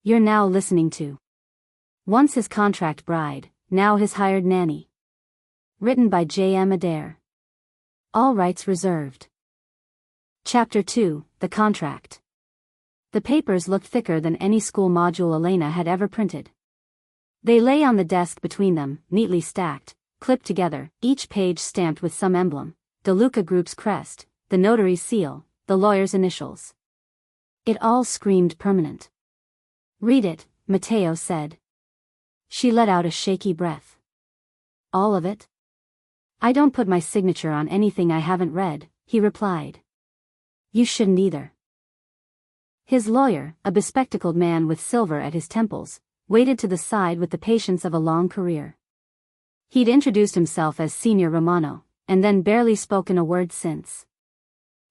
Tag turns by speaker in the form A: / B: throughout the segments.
A: You're now listening to Once His Contract Bride, Now His Hired Nanny. Written by J.M. Adair. All rights reserved. Chapter 2, The Contract. The papers looked thicker than any school module Elena had ever printed. They lay on the desk between them, neatly stacked, clipped together, each page stamped with some emblem: DeLuca Group's crest, the notary's seal, the lawyer's initials. It all screamed permanent. "Read it," Matteo said. She let out a shaky breath. "All of it?" "I don't put my signature on anything I haven't read," he replied. "You shouldn't either." His lawyer, a bespectacled man with silver at his temples, waited to the side with the patience of a long career. He'd introduced himself as Senior Romano, and then barely spoken a word since.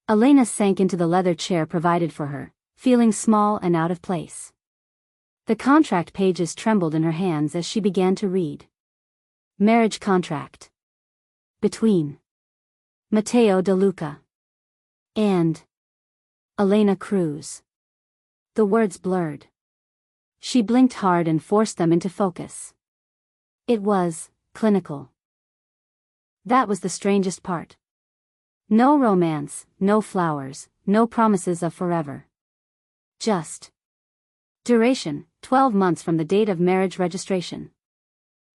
A: Elena sank into the leather chair provided for her, feeling small and out of place. The contract pages trembled in her hands as she began to read. Marriage contract. Between Matteo DeLuca and Elena Cruz. The words blurred. She blinked hard and forced them into focus. It was clinical. That was the strangest part. No romance, no flowers, no promises of forever. Just duration, 12 months from the date of marriage registration.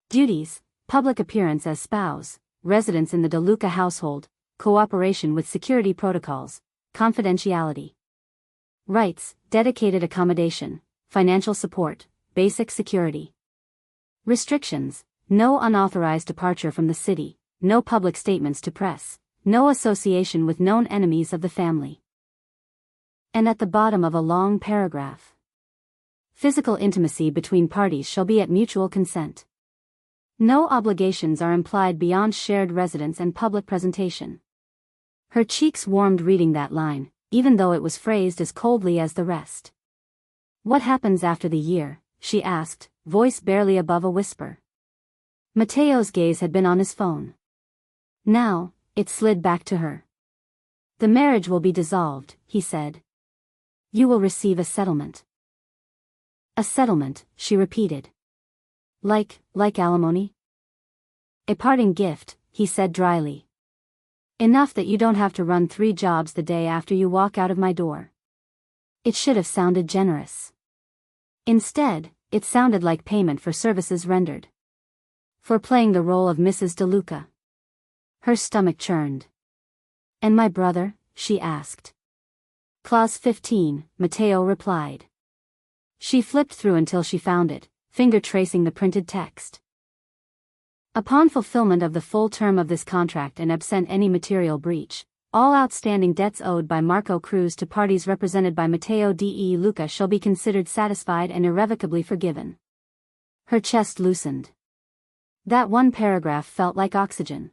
A: Duties: public appearance as spouse, residence in the DeLuca household, cooperation with security protocols, confidentiality. Rights: dedicated accommodation, financial support, basic security. Restrictions: no unauthorized departure from the city, no public statements to press, no association with known enemies of the family. And at the bottom of a long paragraph: physical intimacy between parties shall be at mutual consent. No obligations are implied beyond shared residence and public presentation. Her cheeks warmed reading that line, even though it was phrased as coldly as the rest. "What happens after the year?" she asked, voice barely above a whisper. Matteo's gaze had been on his phone. Now, it slid back to her. "The marriage will be dissolved," he said. "You will receive a settlement." "A settlement," she repeated. Like alimony?" "A parting gift," he said dryly. "Enough that you don't have to run 3 jobs the day after you walk out of my door." It should have sounded generous. Instead, it sounded like payment for services rendered. For playing the role of Mrs. DeLuca. Her stomach churned. "And my brother?" she asked. "Clause 15, Matteo replied. She flipped through until she found it, finger tracing the printed text. "Upon fulfillment of the full term of this contract and absent any material breach, all outstanding debts owed by Marco Cruz to parties represented by Matteo de Luca shall be considered satisfied and irrevocably forgiven." Her chest loosened. That one paragraph felt like oxygen.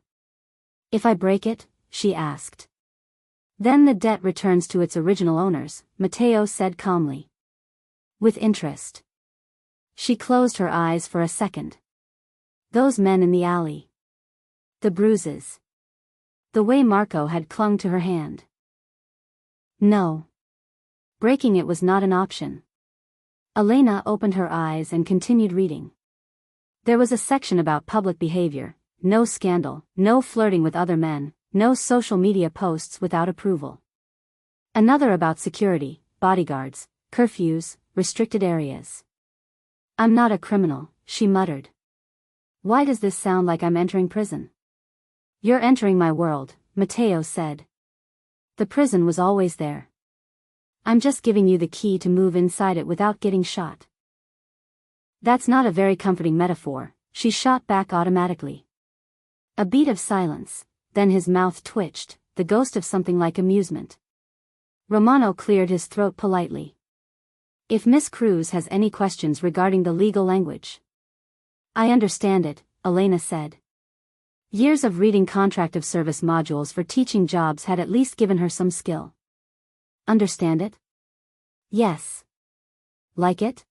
A: "If I break it?" she asked. "Then the debt returns to its original owners," Matteo said calmly. "With interest." She closed her eyes for a second. Those men in the alley. The bruises. The way Marco had clung to her hand. No. Breaking it was not an option. Elena opened her eyes and continued reading. There was a section about public behavior: no scandal, no flirting with other men, no social media posts without approval. Another about security, bodyguards, curfews, restricted areas. "I'm not a criminal," she muttered. "Why does this sound like I'm entering prison?" "You're entering my world," Matteo said. "The prison was always there. I'm just giving you the key to move inside it without getting shot." "That's not a very comforting metaphor," she shot back automatically. A beat of silence, then his mouth twitched, the ghost of something like amusement. Romano cleared his throat politely. "If Miss Cruz has any questions regarding the legal language." "I understand it," Elena said. Years of reading contract of service modules for teaching jobs had at least given her some skill. "Understand it?" "Yes." "Like it?"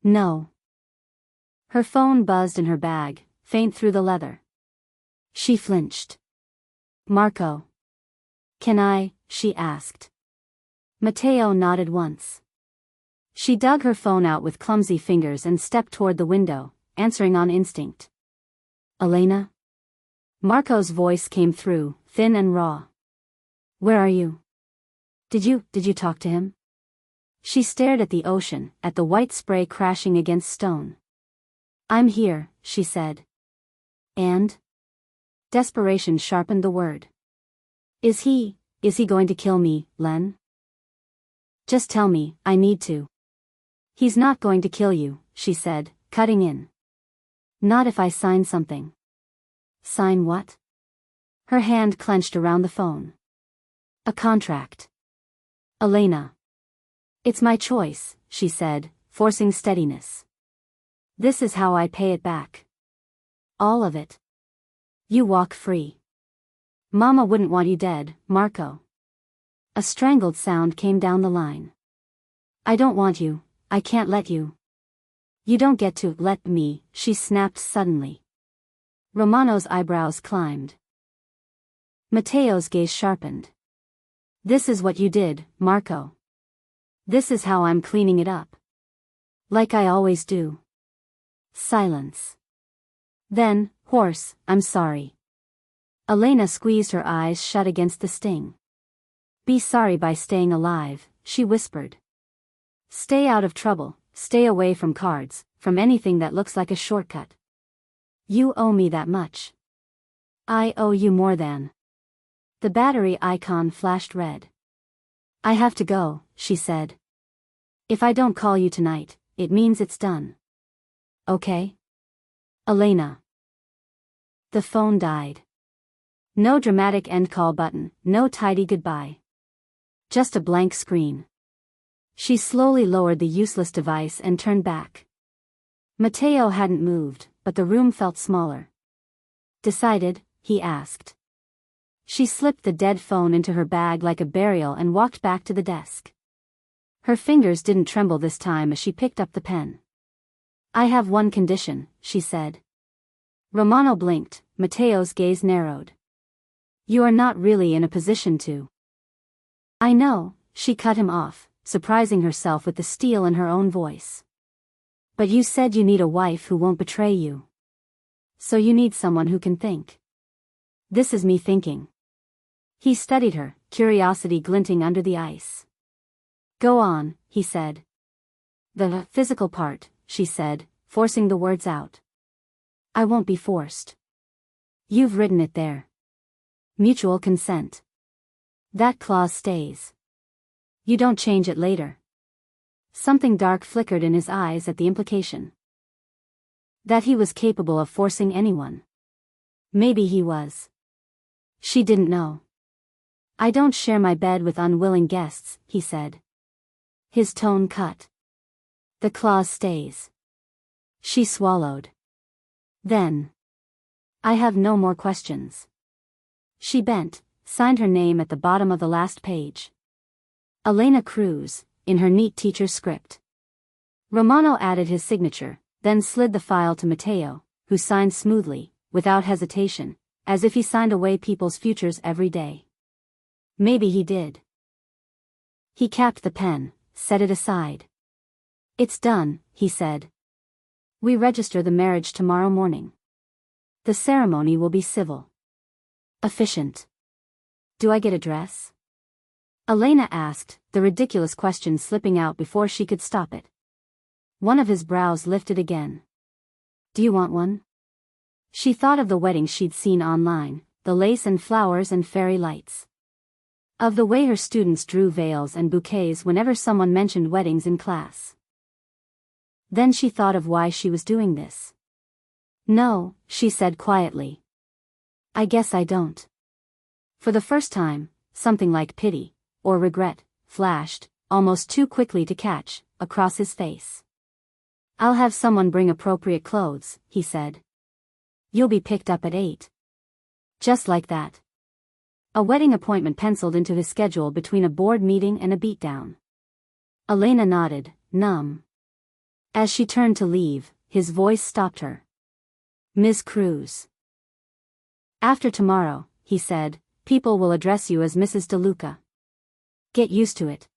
A: "No." Her phone buzzed in her bag, faint through the leather. She flinched. "Marco." "Can I?" she asked. Matteo nodded once. She dug her phone out with clumsy fingers and stepped toward the window, answering on instinct. Elena? Marco's voice came through, thin and raw. Where are you? Did you talk to him? She stared at the ocean, at the white spray crashing against stone. I'm here, she said. And? Desperation sharpened the word. Is he going to kill me, Len? Just tell me, I need to. He's not going to kill you, she said, cutting in. Not if I sign something. Sign what? Her hand clenched around the phone. A contract. Elena. It's my choice, she said, forcing steadiness. This is how I pay it back. All of it. You walk free. Mama wouldn't want you dead, Marco. A strangled sound came down the line. I don't want you, I can't let you. You don't get to let me, she snapped suddenly. Romano's eyebrows climbed. Matteo's gaze sharpened. This is what you did, Marco. This is how I'm cleaning it up. Like I always do. Silence. Then, hoarse, I'm sorry. Elena squeezed her eyes shut against the sting. Be sorry by staying alive, she whispered. Stay out of trouble, stay away from cards, from anything that looks like a shortcut. You owe me that much. I owe you more than. The battery icon flashed red. I have to go, she said. If I don't call you tonight, it means it's done. Okay? Elena. The phone died. No dramatic end call button, no tidy goodbye. Just a blank screen. She slowly lowered the useless device and turned back. Matteo hadn't moved, but the room felt smaller. Decided? He asked. She slipped the dead phone into her bag like a burial and walked back to the desk. Her fingers didn't tremble this time as she picked up the pen. I have one condition, she said. Romano blinked, Matteo's gaze narrowed. You are not really in a position to. I know, she cut him off, surprising herself with the steel in her own voice. But you said you need a wife who won't betray you. So you need someone who can think. This is me thinking. He studied her, curiosity glinting under the ice. Go on, he said. The physical part, she said, forcing the words out. I won't be forced. You've written it there. Mutual consent. That clause stays. You don't change it later. Something dark flickered in his eyes at the implication. That he was capable of forcing anyone. Maybe he was. She didn't know. I don't share my bed with unwilling guests, he said. His tone cut. The clause stays. She swallowed. Then. I have no more questions. She bent, signed her name at the bottom of the last page. Elena Cruz, in her neat teacher's script. Romano added his signature, then slid the file to Matteo, who signed smoothly, without hesitation, as if he signed away people's futures every day. Maybe he did. He capped the pen, set it aside. It's done, he said. We register the marriage tomorrow morning. The ceremony will be civil. Efficient. Do I get a dress? Elena asked, the ridiculous question slipping out before she could stop it. One of his brows lifted again. Do you want one? She thought of the wedding she'd seen online, the lace and flowers and fairy lights. Of the way her students drew veils and bouquets whenever someone mentioned weddings in class. Then she thought of why she was doing this. No, she said quietly. I guess I don't. For the first time, something like pity, or regret, flashed, almost too quickly to catch, across his face. I'll have someone bring appropriate clothes, he said. You'll be picked up at 8. Just like that. A wedding appointment penciled into his schedule between a board meeting and a beatdown. Elena nodded, numb. As she turned to leave, his voice stopped her. Ms. Cruz. After tomorrow, he said, people will address you as Mrs. DeLuca. Get used to it.